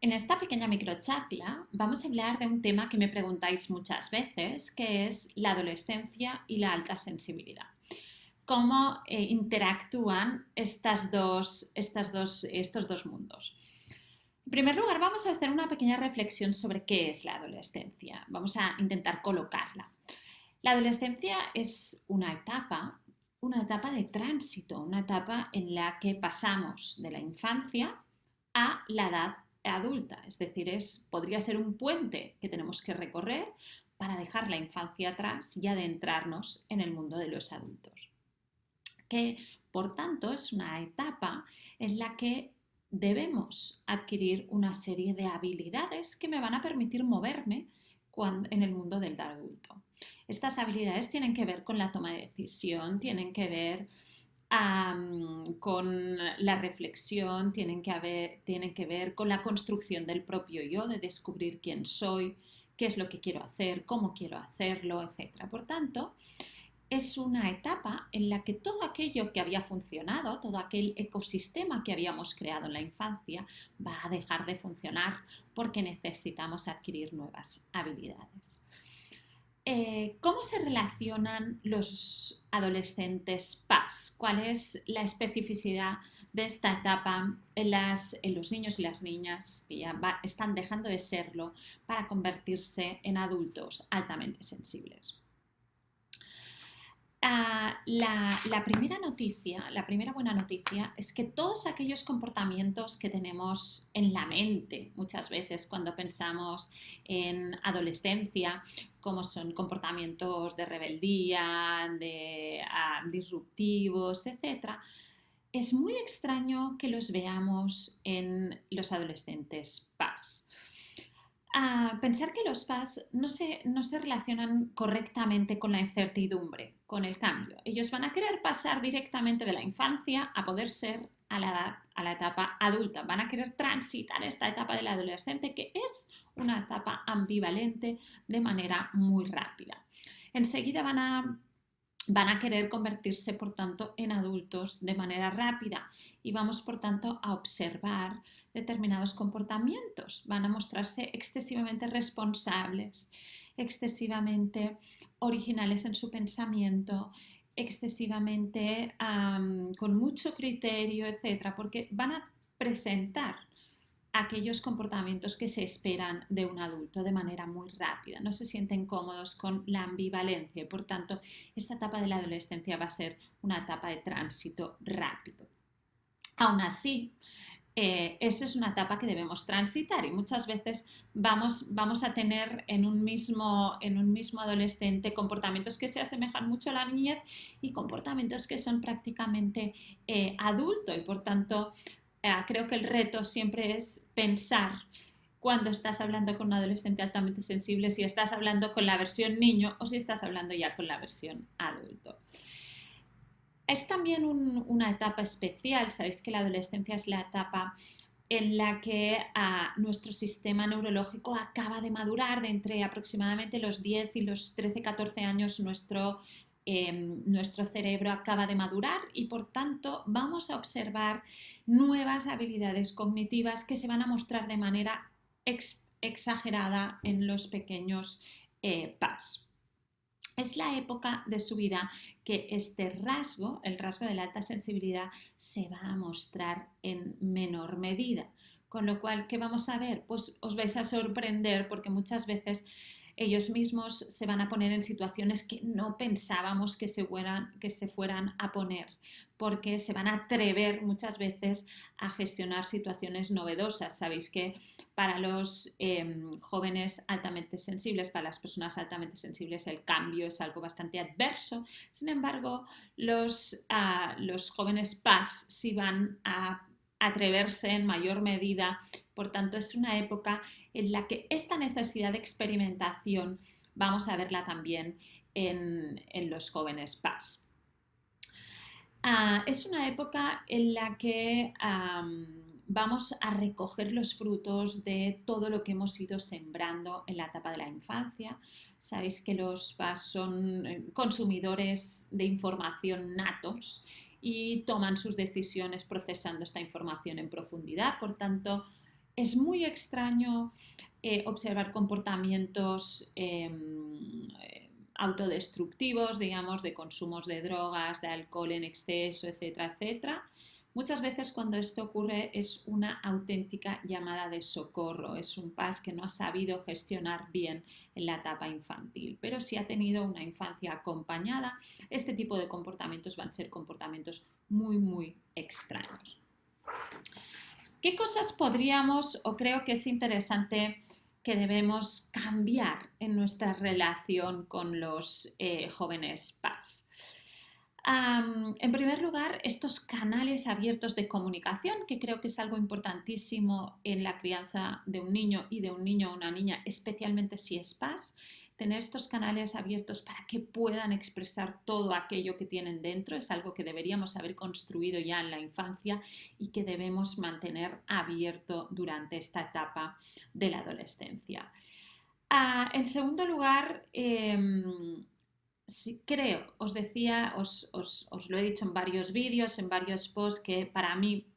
En esta pequeña microcharla vamos a hablar de un tema que me preguntáis muchas veces, que es la adolescencia y la alta sensibilidad. ¿Cómo interactúan estos dos mundos? En primer lugar, vamos a hacer una pequeña reflexión sobre qué es la adolescencia. Vamos a intentar colocarla. La adolescencia es una etapa de tránsito, una etapa en la que pasamos de la infancia a la edad adulta, es decir, podría ser un puente que tenemos que recorrer para dejar la infancia atrás y adentrarnos en el mundo de los adultos. Que, por tanto, es una etapa en la que debemos adquirir una serie de habilidades que me van a permitir moverme en el mundo del adulto. Estas habilidades tienen que ver con la toma de decisión, tienen que ver con la reflexión, tienen que ver con la construcción del propio yo, de descubrir quién soy, qué es lo que quiero hacer, cómo quiero hacerlo, etc. Por tanto, es una etapa en la que todo aquello que había funcionado, todo aquel ecosistema que habíamos creado en la infancia, va a dejar de funcionar porque necesitamos adquirir nuevas habilidades. ¿Cómo se relacionan los adolescentes PAS? ¿Cuál es la especificidad de esta etapa en los niños y las niñas que ya están dejando de serlo para convertirse en adultos altamente sensibles? La primera noticia, la primera buena noticia es que todos aquellos comportamientos que tenemos en la mente muchas veces cuando pensamos en adolescencia, como son comportamientos de rebeldía, disruptivos, etcétera, es muy extraño que los veamos en los adolescentes PAS. Pensar que los PAS no se relacionan correctamente con la incertidumbre, con el cambio. Ellos van a querer pasar directamente de la infancia a poder ser a la etapa adulta. Van a querer transitar esta etapa del adolescente, que es una etapa ambivalente, de manera muy rápida. Enseguida van a querer convertirse, por tanto, en adultos de manera rápida y vamos, por tanto, a observar determinados comportamientos. Van a mostrarse excesivamente responsables, excesivamente originales en su pensamiento, excesivamente con mucho criterio, etcétera, porque van a presentar aquellos comportamientos que se esperan de un adulto de manera muy rápida. No se sienten cómodos con la ambivalencia y, por tanto, esta etapa de la adolescencia va a ser una etapa de tránsito rápido. Aún así, esa es una etapa que debemos transitar y muchas veces vamos a tener en un mismo adolescente comportamientos que se asemejan mucho a la niñez y comportamientos que son prácticamente adulto y, por tanto, creo que el reto siempre es pensar cuando estás hablando con un adolescente altamente sensible, si estás hablando con la versión niño o si estás hablando ya con la versión adulto. Es también una etapa especial, sabéis que la adolescencia es la etapa en la que nuestro sistema neurológico acaba de madurar. De entre aproximadamente los 10 y los 13, 14 años nuestro cerebro acaba de madurar y, por tanto, vamos a observar nuevas habilidades cognitivas que se van a mostrar de manera exagerada en los pequeños PAS. Es la época de su vida que este rasgo, el rasgo de la alta sensibilidad, se va a mostrar en menor medida. Con lo cual, ¿qué vamos a ver? Pues os vais a sorprender porque muchas veces ellos mismos se van a poner en situaciones que no pensábamos que se fueran a poner, porque se van a atrever muchas veces a gestionar situaciones novedosas. Sabéis que para los jóvenes altamente sensibles, para las personas altamente sensibles, el cambio es algo bastante adverso. Sin embargo, los jóvenes PAS sí van a atreverse en mayor medida. Por tanto, es una época en la que esta necesidad de experimentación vamos a verla también en los jóvenes PAS. Es una época en la que vamos a recoger los frutos de todo lo que hemos ido sembrando en la etapa de la infancia. Sabéis que los PAS son consumidores de información natos y toman sus decisiones procesando esta información en profundidad. Por tanto, Es muy extraño observar comportamientos autodestructivos, digamos, de consumos de drogas, de alcohol en exceso, etcétera, etcétera. Muchas veces cuando esto ocurre es una auténtica llamada de socorro, es un PAS que no ha sabido gestionar bien en la etapa infantil, pero si ha tenido una infancia acompañada, este tipo de comportamientos van a ser comportamientos muy, muy extraños. ¿Qué cosas podríamos o creo que es interesante que debemos cambiar en nuestra relación con los jóvenes PAS? En primer lugar, estos canales abiertos de comunicación, que creo que es algo importantísimo en la crianza de un niño y de un niño o una niña, especialmente si es PAS, tener estos canales abiertos para que puedan expresar todo aquello que tienen dentro, es algo que deberíamos haber construido ya en la infancia y que debemos mantener abierto durante esta etapa de la adolescencia. En segundo lugar, sí, creo, os decía, os lo he dicho en varios vídeos, en varios posts, que para mí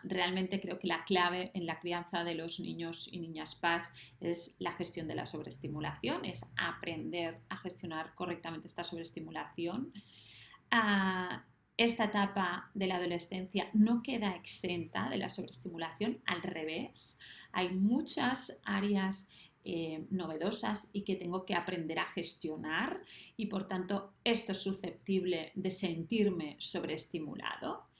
realmente creo que la clave en la crianza de los niños y niñas PAS es la gestión de la sobreestimulación, es aprender a gestionar correctamente esta sobreestimulación. Esta etapa de la adolescencia no queda exenta de la sobreestimulación, al revés, hay muchas áreas novedosas y que tengo que aprender a gestionar y por tanto esto es susceptible de sentirme sobreestimulado.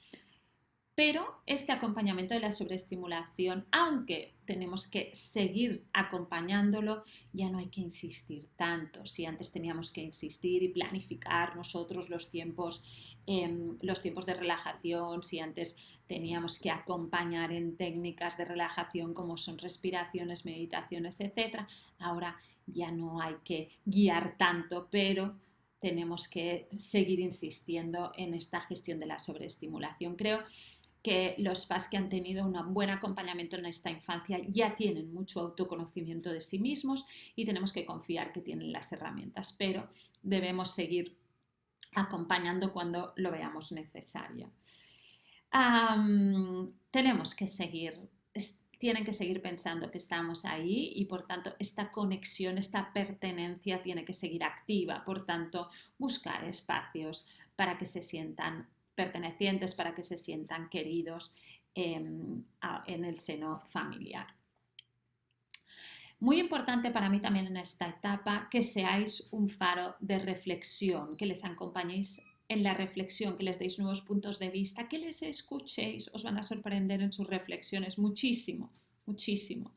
Pero este acompañamiento de la sobreestimulación, aunque tenemos que seguir acompañándolo, ya no hay que insistir tanto. Si antes teníamos que insistir y planificar nosotros los tiempos de relajación, si antes teníamos que acompañar en técnicas de relajación como son respiraciones, meditaciones, etc., ahora ya no hay que guiar tanto, pero tenemos que seguir insistiendo en esta gestión de la sobreestimulación. Creo que los PAS que han tenido un buen acompañamiento en esta infancia ya tienen mucho autoconocimiento de sí mismos y tenemos que confiar que tienen las herramientas, pero debemos seguir acompañando cuando lo veamos necesario. Tenemos que seguir, tienen que seguir pensando que estamos ahí y por tanto esta conexión, esta pertenencia tiene que seguir activa, por tanto buscar espacios para que se sientan pertenecientes, para que se sientan queridos en el seno familiar. Muy importante para mí también en esta etapa que seáis un faro de reflexión, que les acompañéis en la reflexión, que les deis nuevos puntos de vista, que les escuchéis, os van a sorprender en sus reflexiones muchísimo, muchísimo.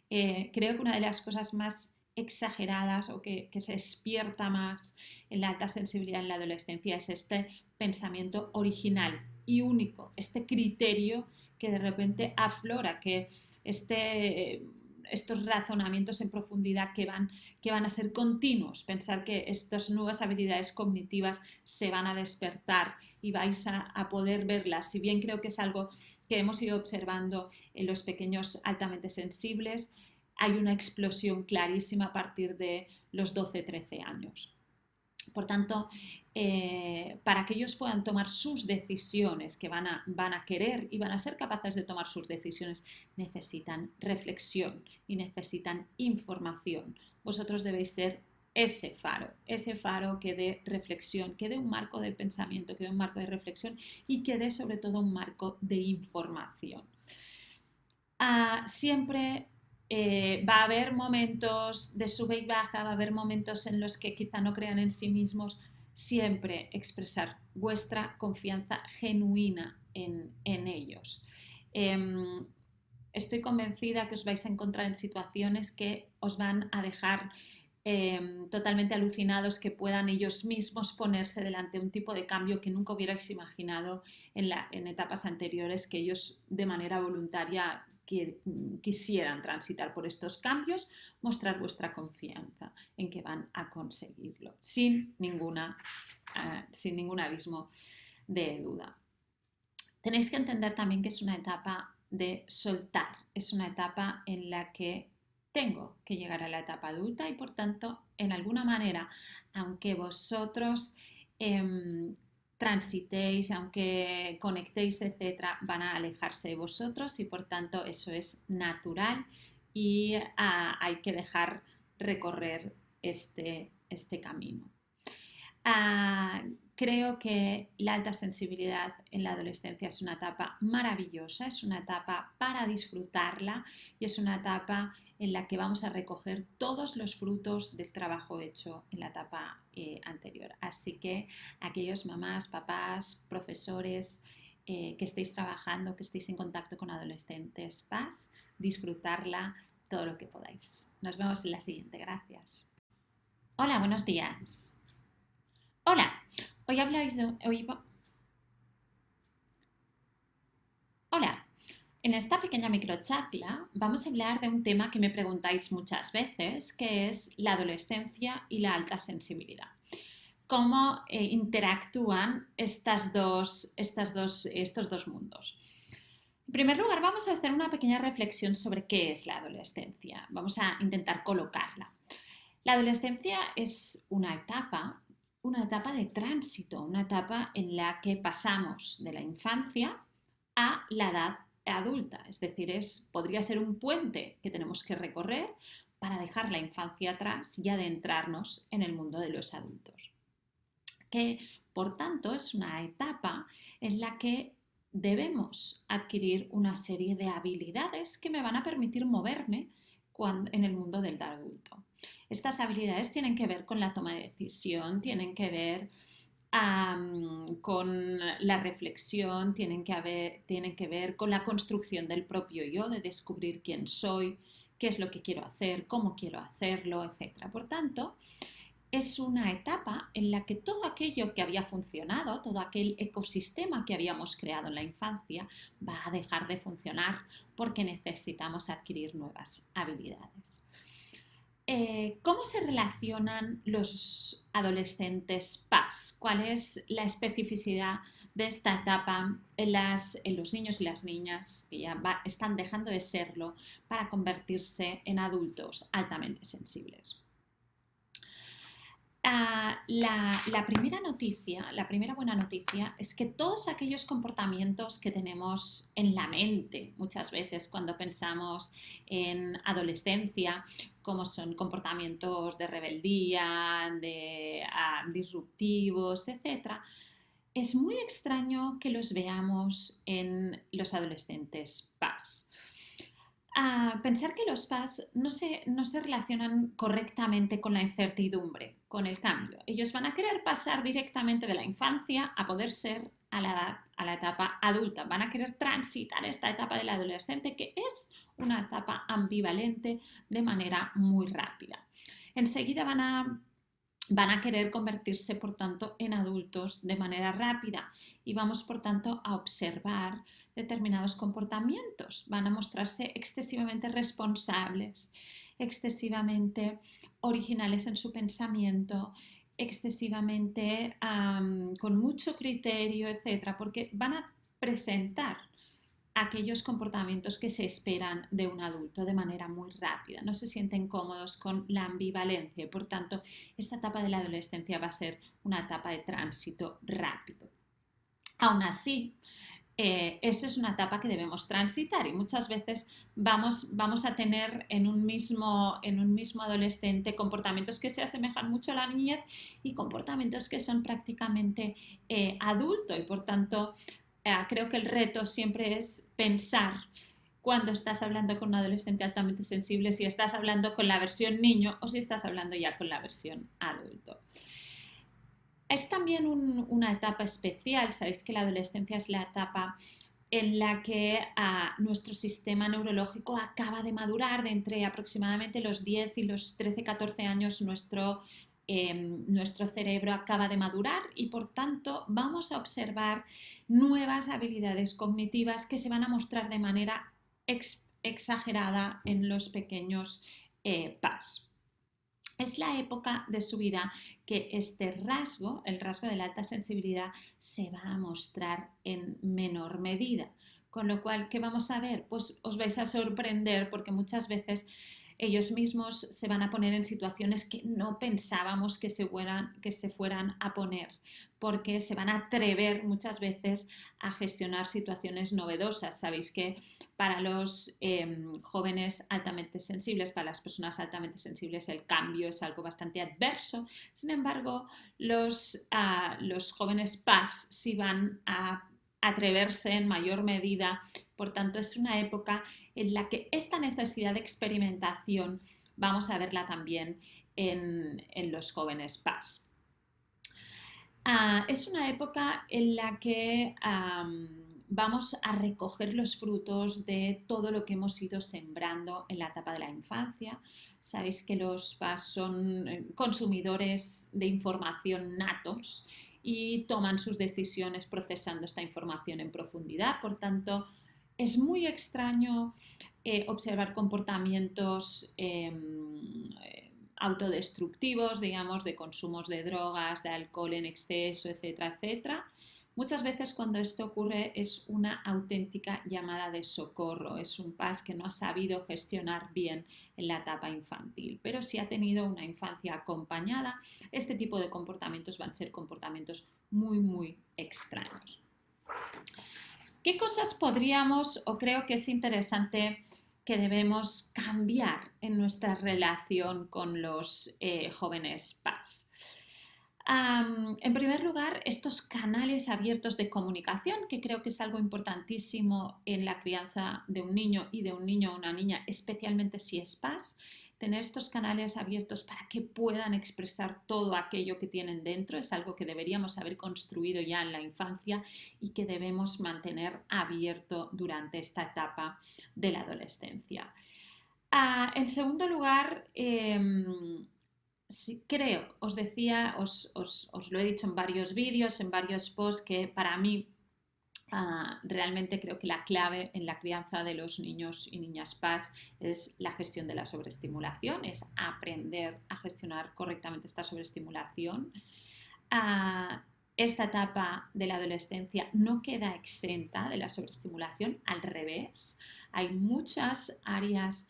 Creo que una de las cosas más exageradas o que se despierta más en la alta sensibilidad en la adolescencia es este pensamiento original y único, este criterio que de repente aflora, que estos razonamientos en profundidad que van a ser continuos, pensar que estas nuevas habilidades cognitivas se van a despertar y vais a poder verlas. Si bien creo que es algo que hemos ido observando en los pequeños altamente sensibles, hay una explosión clarísima a partir de los 12-13 años. Por tanto, para que ellos puedan tomar sus decisiones, que van a querer y van a ser capaces de tomar sus decisiones, necesitan reflexión y necesitan información. Vosotros debéis ser ese faro que dé reflexión, que dé un marco de pensamiento, que dé un marco de reflexión y que dé sobre todo un marco de información. Siempre va a haber momentos de sube y baja, va a haber momentos en los que quizá no crean en sí mismos. Siempre expresar vuestra confianza genuina en ellos. Estoy convencida que os vais a encontrar en situaciones que os van a dejar totalmente alucinados, que puedan ellos mismos ponerse delante de un tipo de cambio que nunca hubierais imaginado en etapas anteriores, que ellos de manera voluntaria que quisieran transitar por estos cambios, mostrar vuestra confianza en que van a conseguirlo, sin ningún abismo de duda. Tenéis que entender también que es una etapa de soltar, es una etapa en la que tengo que llegar a la etapa adulta y por tanto, en alguna manera, aunque vosotros transitéis, aunque conectéis, etcétera, van a alejarse de vosotros y por tanto eso es natural y hay que dejar recorrer este camino. Ah, creo que la alta sensibilidad en la adolescencia es una etapa maravillosa, es una etapa para disfrutarla y es una etapa en la que vamos a recoger todos los frutos del trabajo hecho en la etapa anterior. Así que aquellos mamás, papás, profesores que estéis trabajando, que estéis en contacto con adolescentes, PAS, disfrutarla todo lo que podáis. Nos vemos en la siguiente. Gracias. Hola, buenos días. Hola, hoy habláis de... Hola, en esta pequeña microcharla vamos a hablar de un tema que me preguntáis muchas veces, que es la adolescencia y la alta sensibilidad. Cómo interactúan estos dos mundos. En primer lugar, vamos a hacer una pequeña reflexión sobre qué es la adolescencia. Vamos a intentar colocarla. La adolescencia es una etapa de tránsito, una etapa en la que pasamos de la infancia a la edad adulta, es decir, podría ser un puente que tenemos que recorrer para dejar la infancia atrás y adentrarnos en el mundo de los adultos. Que, por tanto, es una etapa en la que debemos adquirir una serie de habilidades que me van a permitir moverme en el mundo del adulto. Estas habilidades tienen que ver con la toma de decisión, tienen que ver con la reflexión, tienen que ver con la construcción del propio yo, de descubrir quién soy, qué es lo que quiero hacer, cómo quiero hacerlo, etc. Por tanto, es una etapa en la que todo aquello que había funcionado, todo aquel ecosistema que habíamos creado en la infancia, va a dejar de funcionar porque necesitamos adquirir nuevas habilidades. ¿Cómo se relacionan los adolescentes PAS? ¿Cuál es la especificidad de esta etapa en los niños y las niñas que ya están dejando de serlo para convertirse en adultos altamente sensibles? La primera buena noticia es que todos aquellos comportamientos que tenemos en la mente muchas veces cuando pensamos en adolescencia, como son comportamientos de rebeldía, disruptivos, etc., es muy extraño que los veamos en los adolescentes PAS. Pensar que los PAS no se relacionan correctamente con la incertidumbre, con el cambio. Ellos van a querer pasar directamente de la infancia a poder ser a la etapa adulta. Van a querer transitar esta etapa del adolescente, que es una etapa ambivalente, de manera muy rápida. Enseguida van a querer convertirse, por tanto, en adultos de manera rápida y vamos, por tanto, a observar determinados comportamientos. Van a mostrarse excesivamente responsables, excesivamente originales en su pensamiento, excesivamente con mucho criterio, etc., porque van a presentar aquellos comportamientos que se esperan de un adulto de manera muy rápida. No se sienten cómodos con la ambivalencia y, por tanto, esta etapa de la adolescencia va a ser una etapa de tránsito rápido. Aún así, esa es una etapa que debemos transitar y muchas veces vamos a tener en un mismo adolescente comportamientos que se asemejan mucho a la niñez y comportamientos que son prácticamente adulto y, por tanto, creo que el reto siempre es pensar cuando estás hablando con un adolescente altamente sensible, si estás hablando con la versión niño o si estás hablando ya con la versión adulto. Es también una etapa especial. Sabéis que la adolescencia es la etapa en la que nuestro sistema neurológico acaba de madurar. De entre aproximadamente los 10 y los 13-14 años nuestro cerebro acaba de madurar y, por tanto, vamos a observar nuevas habilidades cognitivas que se van a mostrar de manera exagerada en los pequeños PAS. Es la época de su vida que este rasgo, el rasgo de la alta sensibilidad, se va a mostrar en menor medida. Con lo cual, ¿qué vamos a ver? Pues os vais a sorprender porque muchas veces Ellos mismos se van a poner en situaciones que no pensábamos que se fueran a poner, porque se van a atrever muchas veces a gestionar situaciones novedosas. Sabéis que para los jóvenes altamente sensibles, para las personas altamente sensibles, el cambio es algo bastante adverso. Sin embargo, los jóvenes PAS sí van a atreverse en mayor medida. Por tanto, es una época en la que esta necesidad de experimentación vamos a verla también en los jóvenes PAS. Es una época en la que vamos a recoger los frutos de todo lo que hemos ido sembrando en la etapa de la infancia. Sabéis que los PAS son consumidores de información natos y toman sus decisiones procesando esta información en profundidad. Por tanto, es muy extraño observar comportamientos autodestructivos, digamos, de consumos de drogas, de alcohol en exceso, etcétera, etcétera. Muchas veces cuando esto ocurre es una auténtica llamada de socorro, es un PAS que no ha sabido gestionar bien en la etapa infantil, pero si ha tenido una infancia acompañada, este tipo de comportamientos van a ser comportamientos muy, muy extraños. ¿Qué cosas podríamos o creo que es interesante que debemos cambiar en nuestra relación con los jóvenes PAS? En primer lugar, estos canales abiertos de comunicación, que creo que es algo importantísimo en la crianza de un niño y de un niño o una niña, especialmente si es PAS, tener estos canales abiertos para que puedan expresar todo aquello que tienen dentro, es algo que deberíamos haber construido ya en la infancia y que debemos mantener abierto durante esta etapa de la adolescencia. En segundo lugar, sí, creo, os decía, os lo he dicho en varios vídeos, en varios posts, que para mí realmente creo que la clave en la crianza de los niños y niñas PAS es la gestión de la sobreestimulación, es aprender a gestionar correctamente esta sobreestimulación. Esta etapa de la adolescencia no queda exenta de la sobreestimulación, al revés, hay muchas áreas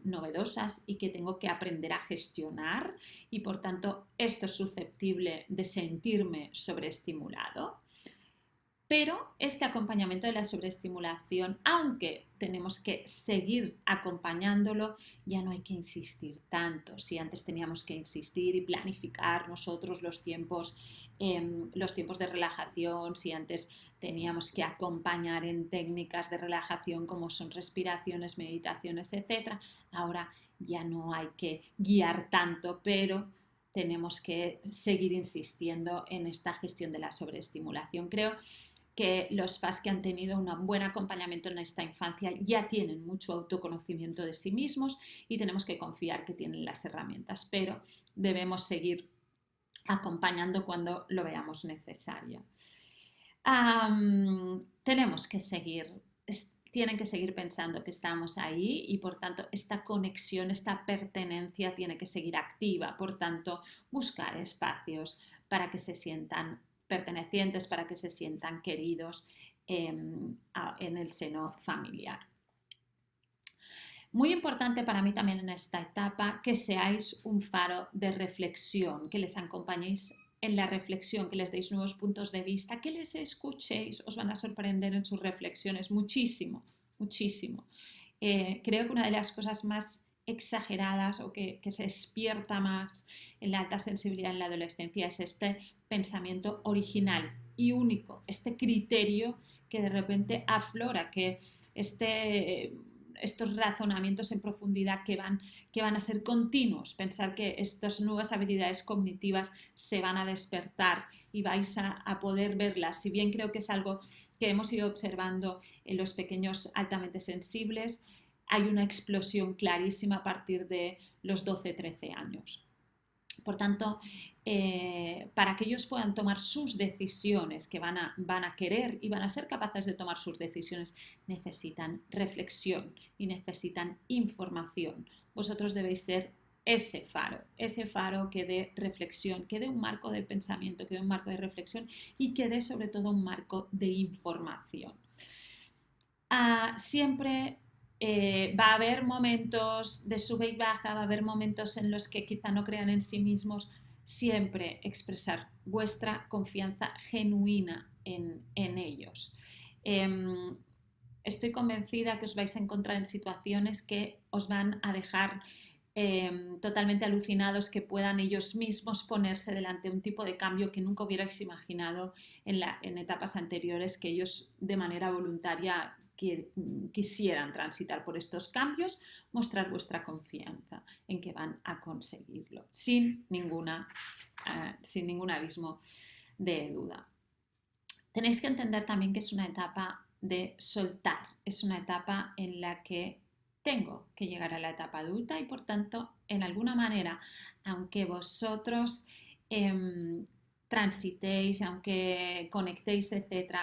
novedosas y que tengo que aprender a gestionar y por tanto esto es susceptible de sentirme sobreestimulado. Pero este acompañamiento de la sobreestimulación, aunque tenemos que seguir acompañándolo, ya no hay que insistir tanto. Si antes teníamos que insistir y planificar nosotros los tiempos de relajación, si antes teníamos que acompañar en técnicas de relajación como son respiraciones, meditaciones, etc., ahora ya no hay que guiar tanto, pero tenemos que seguir insistiendo en esta gestión de la sobreestimulación. Creo que los PAS que han tenido un buen acompañamiento en esta infancia ya tienen mucho autoconocimiento de sí mismos y tenemos que confiar que tienen las herramientas, pero debemos seguir acompañando cuando lo veamos necesario. Tenemos que seguir, tienen que seguir pensando que estamos ahí y por tanto esta conexión, esta pertenencia tiene que seguir activa, por tanto buscar espacios para que se sientan pertenecientes, para que se sientan queridos en el seno familiar. Muy importante para mí también en esta etapa que seáis un faro de reflexión, que les acompañéis en la reflexión, que les deis nuevos puntos de vista, que les escuchéis, os van a sorprender en sus reflexiones muchísimo, muchísimo. Creo que una de las cosas más exageradas o que se despierta más en la alta sensibilidad en la adolescencia es este pensamiento original y único, este criterio que de repente aflora, que estos razonamientos en profundidad que van a ser continuos, pensar que estas nuevas habilidades cognitivas se van a despertar y vais a poder verlas. Si bien creo que es algo que hemos ido observando en los pequeños altamente sensibles, hay una explosión clarísima a partir de los 12-13 años. Por tanto, para que ellos puedan tomar sus decisiones, que van a querer y van a ser capaces de tomar sus decisiones, necesitan reflexión y necesitan información. Vosotros debéis ser ese faro que dé reflexión, que dé un marco de pensamiento, que dé un marco de reflexión y que dé sobre todo un marco de información. Siempre Va a haber momentos de sube y baja, va a haber momentos en los que quizá no crean en sí mismos. Siempre expresar vuestra confianza genuina en ellos. Eh, Estoy convencida que os vais a encontrar en situaciones que os van a dejar totalmente alucinados, que puedan ellos mismos ponerse delante de un tipo de cambio que nunca hubierais imaginado en etapas anteriores, que ellos de manera voluntaria quisieran transitar por estos cambios, mostrar vuestra confianza en que van a conseguirlo sin ningún abismo de duda. Tenéis que entender también que es una etapa de soltar, es una etapa en la que tengo que llegar a la etapa adulta y por tanto, en alguna manera, aunque vosotros transitéis, aunque conectéis, etcétera,